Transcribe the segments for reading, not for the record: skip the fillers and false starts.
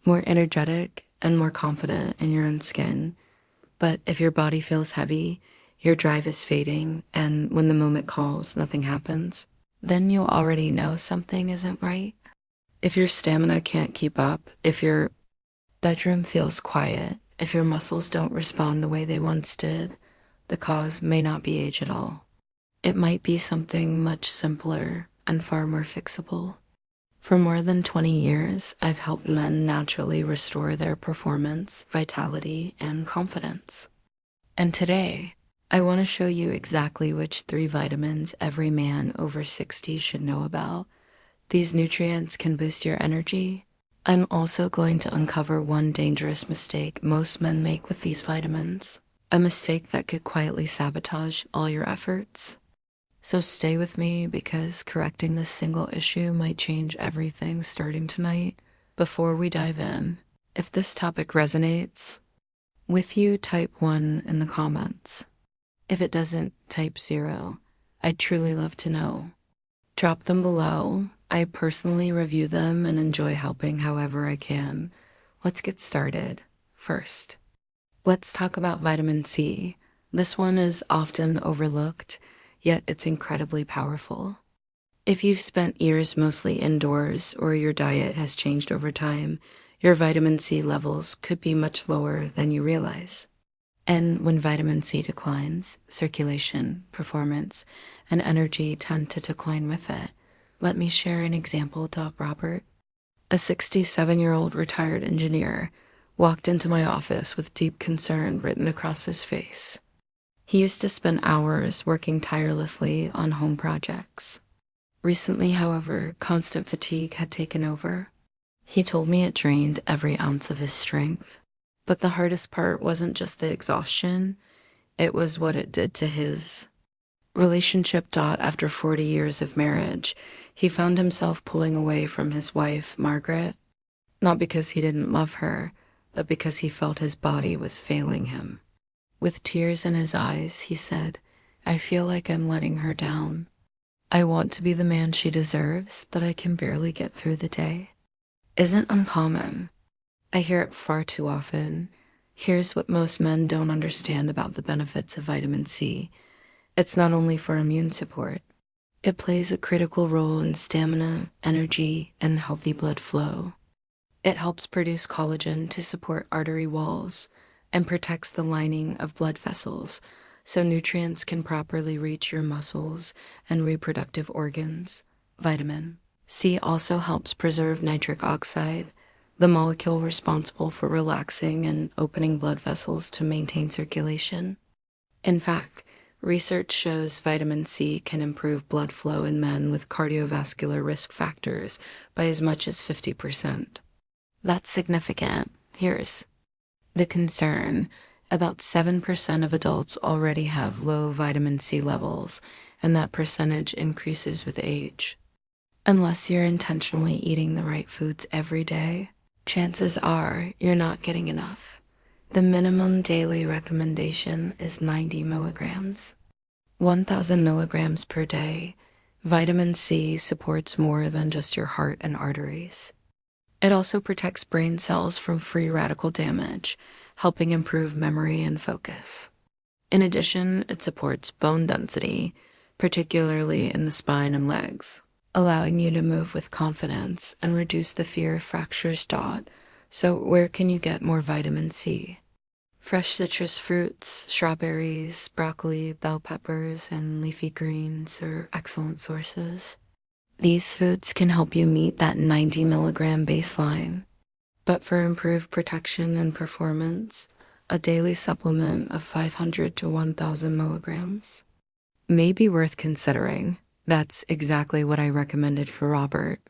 more energetic, and more confident in your own skin. But if your body feels heavy, your drive is fading, and when the moment calls, nothing happens, then you'll already know something isn't right. If your stamina can't keep up, if your bedroom feels quiet, if your muscles don't respond the way they once did, the cause may not be age at all. It might be something much simpler and far more fixable. For more than 20 years, I've helped men naturally restore their performance, vitality, and confidence. And today, I want to show you exactly which 3 vitamins every man over 60 should know about. These nutrients can boost your energy. I'm also going to uncover one dangerous mistake most men make with these vitamins, a mistake that could quietly sabotage all your efforts. So stay with me because correcting this single issue might change everything starting tonight. Before we dive in, if this topic resonates with you, type 1 in the comments. If it doesn't, type 0. I'd truly love to know. Drop them below. I personally review them and enjoy helping however I can. Let's get started. First, let's talk about vitamin C. This one is often overlooked, yet it's incredibly powerful. If you've spent years mostly indoors or your diet has changed over time, your vitamin C levels could be much lower than you realize. And when vitamin C declines, circulation, performance, and energy tend to decline with it. Let me share an example. Robert, a 67-year-old retired engineer, walked into my office with deep concern written across his face. He used to spend hours working tirelessly on home projects. Recently, however, constant fatigue had taken over. He told me it drained every ounce of his strength. But the hardest part wasn't just the exhaustion, it was what it did to his relationship. After 40 years of marriage, he found himself pulling away from his wife, Margaret, not because he didn't love her, but because he felt his body was failing him. With tears in his eyes, he said, "I feel like I'm letting her down. I want to be the man she deserves, but I can barely get through the day." Isn't uncommon. I hear it far too often. Here's what most men don't understand about the benefits of vitamin C. It's not only for immune support. It plays a critical role in stamina, energy, and healthy blood flow. It helps produce collagen to support artery walls and protects the lining of blood vessels so nutrients can properly reach your muscles and reproductive organs. Vitamin C also helps preserve nitric oxide, the molecule responsible for relaxing and opening blood vessels to maintain circulation. In fact, research shows vitamin C can improve blood flow in men with cardiovascular risk factors by as much as 50%. That's significant. Here's the concern. About 7% of adults already have low vitamin C levels, and that percentage increases with age. Unless you're intentionally eating the right foods every day, chances are you're not getting enough. The minimum daily recommendation is 90 milligrams. 1,000 milligrams per day. Vitamin C supports more than just your heart and arteries. It also protects brain cells from free radical damage, helping improve memory and focus. In addition, it supports bone density, particularly in the spine and legs, allowing you to move with confidence and reduce the fear of fractures. So where can you get more vitamin C? Fresh citrus fruits, strawberries, broccoli, bell peppers, and leafy greens are excellent sources. These foods can help you meet that 90 milligram baseline. But for improved protection and performance, a daily supplement of 500 to 1,000 milligrams may be worth considering. That's exactly what I recommended for Robert.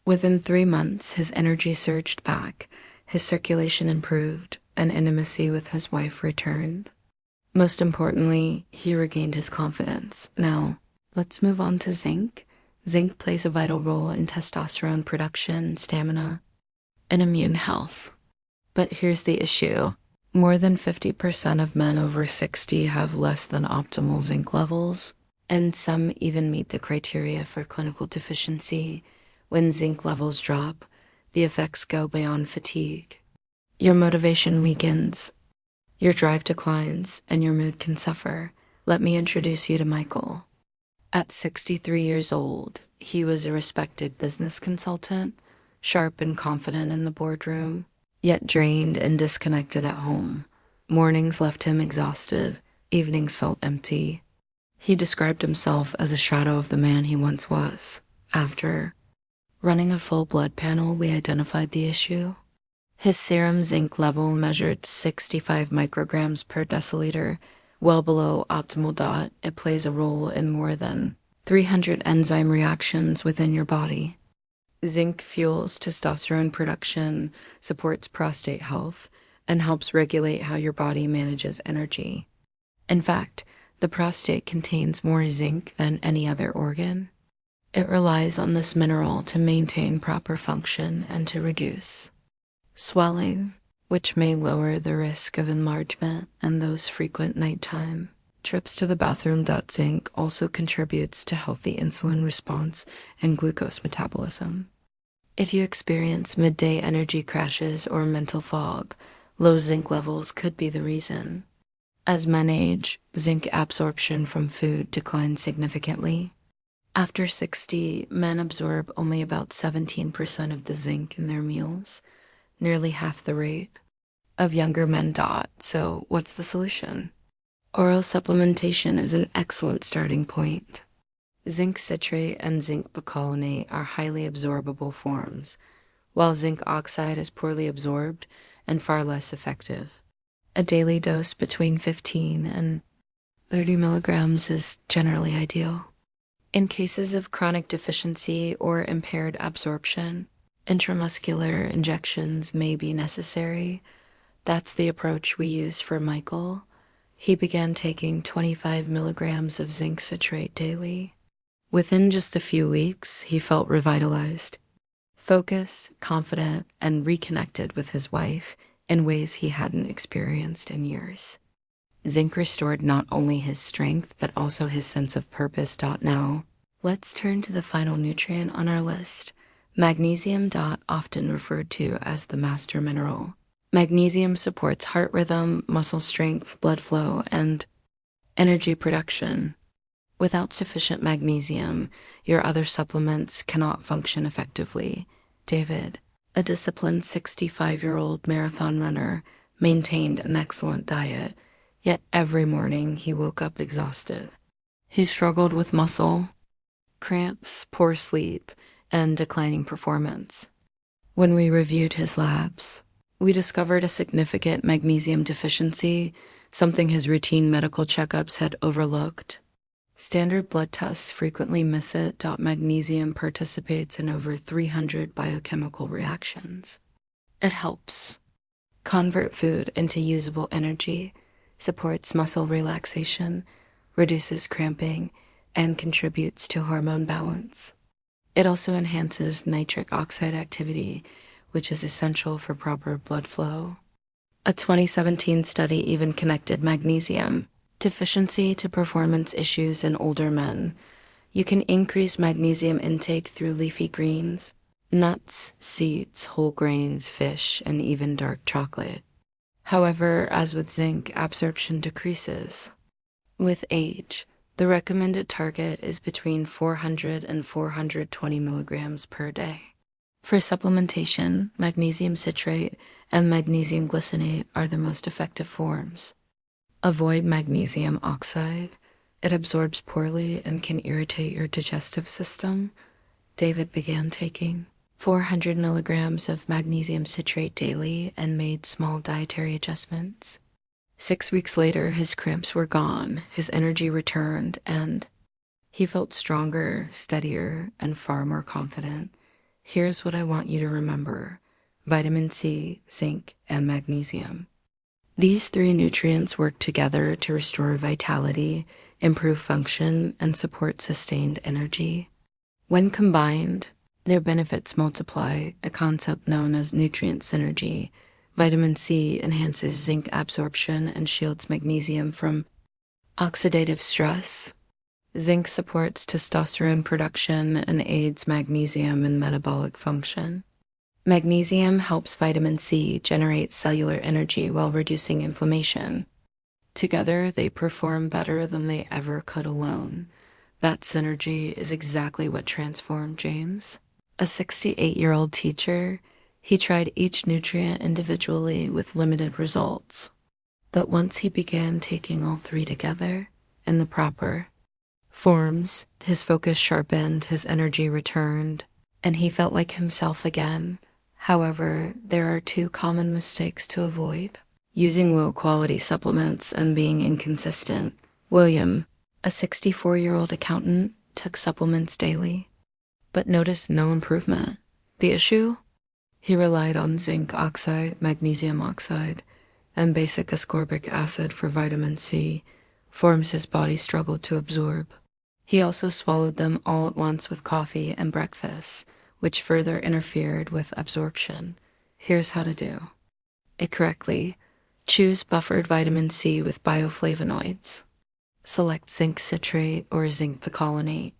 Within 3 months, his energy surged back, his circulation improved, and intimacy with his wife returned. Most importantly, he regained his confidence. Now, let's move on to zinc. Zinc plays a vital role in testosterone production, stamina, and immune health. But here's the issue. More than 50% of men over 60 have less than optimal zinc levels, and some even meet the criteria for clinical deficiency. When zinc levels drop, the effects go beyond fatigue. Your motivation weakens, your drive declines, and your mood can suffer. Let me introduce you to Michael. At 63 years old, he was a respected business consultant, sharp and confident in the boardroom, yet drained and disconnected at home. Mornings left him exhausted, evenings felt empty. He described himself as a shadow of the man he once was. After running a full blood panel, we identified the issue. His serum zinc level measured 65 micrograms per deciliter, well below optimal dot. It plays a role in more than 300 enzyme reactions within your body. Zinc fuels testosterone production, supports prostate health, and helps regulate how your body manages energy. In fact, the prostate contains more zinc than any other organ. It relies on this mineral to maintain proper function and to reduce swelling, which may lower the risk of enlargement and those frequent nighttime trips to the bathroom. Zinc also contributes to healthy insulin response and glucose metabolism. If you experience midday energy crashes or mental fog, low zinc levels could be the reason. As men age, zinc absorption from food declines significantly. After 60, men absorb only about 17% of the zinc in their meals, nearly half the rate of younger men. So what's the solution? Oral supplementation is an excellent starting point. Zinc citrate and zinc picolinate are highly absorbable forms, while zinc oxide is poorly absorbed and far less effective. A daily dose between 15 and 30 milligrams is generally ideal. In cases of chronic deficiency or impaired absorption, intramuscular injections may be necessary. That's the approach we use for Michael. He began taking 25 milligrams of zinc citrate daily. Within just a few weeks, he felt revitalized, focused, confident, and reconnected with his wife in ways he hadn't experienced in years. Zinc restored not only his strength, but also his sense of purpose. Now, let's turn to the final nutrient on our list, magnesium. Often referred to as the master mineral. Magnesium supports heart rhythm, muscle strength, blood flow, and energy production. Without sufficient magnesium, your other supplements cannot function effectively. David, a disciplined 65-year-old marathon runner, maintained an excellent diet, yet every morning he woke up exhausted. He struggled with muscle cramps, poor sleep, and declining performance. When we reviewed his labs, we discovered a significant magnesium deficiency, something his routine medical checkups had overlooked. Standard blood tests frequently miss it. Magnesium participates in over 300 biochemical reactions. It helps convert food into usable energy, supports muscle relaxation, reduces cramping, and contributes to hormone balance. It also enhances nitric oxide activity, which is essential for proper blood flow. A 2017 study even connected magnesium deficiency to performance issues in older men. You can increase magnesium intake through leafy greens, nuts, seeds, whole grains, fish, and even dark chocolate. However, as with zinc, absorption decreases. With age, the recommended target is between 400 and 420 milligrams per day. For supplementation, magnesium citrate and magnesium glycinate are the most effective forms. Avoid magnesium oxide. It absorbs poorly and can irritate your digestive system. David began taking 400 milligrams of magnesium citrate daily and made small dietary adjustments. 6 weeks later, his cramps were gone, his energy returned, and he felt stronger, steadier, and far more confident. Here's what I want you to remember: vitamin C, zinc, and magnesium. These three nutrients work together to restore vitality, improve function, and support sustained energy. When combined, their benefits multiply, a concept known as nutrient synergy. Vitamin C enhances zinc absorption and shields magnesium from oxidative stress. Zinc supports testosterone production and aids magnesium in metabolic function. Magnesium helps vitamin C generate cellular energy while reducing inflammation. Together, they perform better than they ever could alone. That synergy is exactly what transformed James. A 68-year-old teacher, he tried each nutrient individually with limited results. But once he began taking all three together, in the proper forms, his focus sharpened, his energy returned, and he felt like himself again. However, there are two common mistakes to avoid: using low-quality supplements and being inconsistent. William, a 64-year-old accountant, took supplements daily, but noticed no improvement. The issue? He relied on zinc oxide, magnesium oxide, and basic ascorbic acid for vitamin C, forms his body struggled to absorb. He also swallowed them all at once with coffee and breakfast, which further interfered with absorption. Here's how to do it correctly. Choose buffered vitamin C with bioflavonoids. Select zinc citrate or zinc picolinate.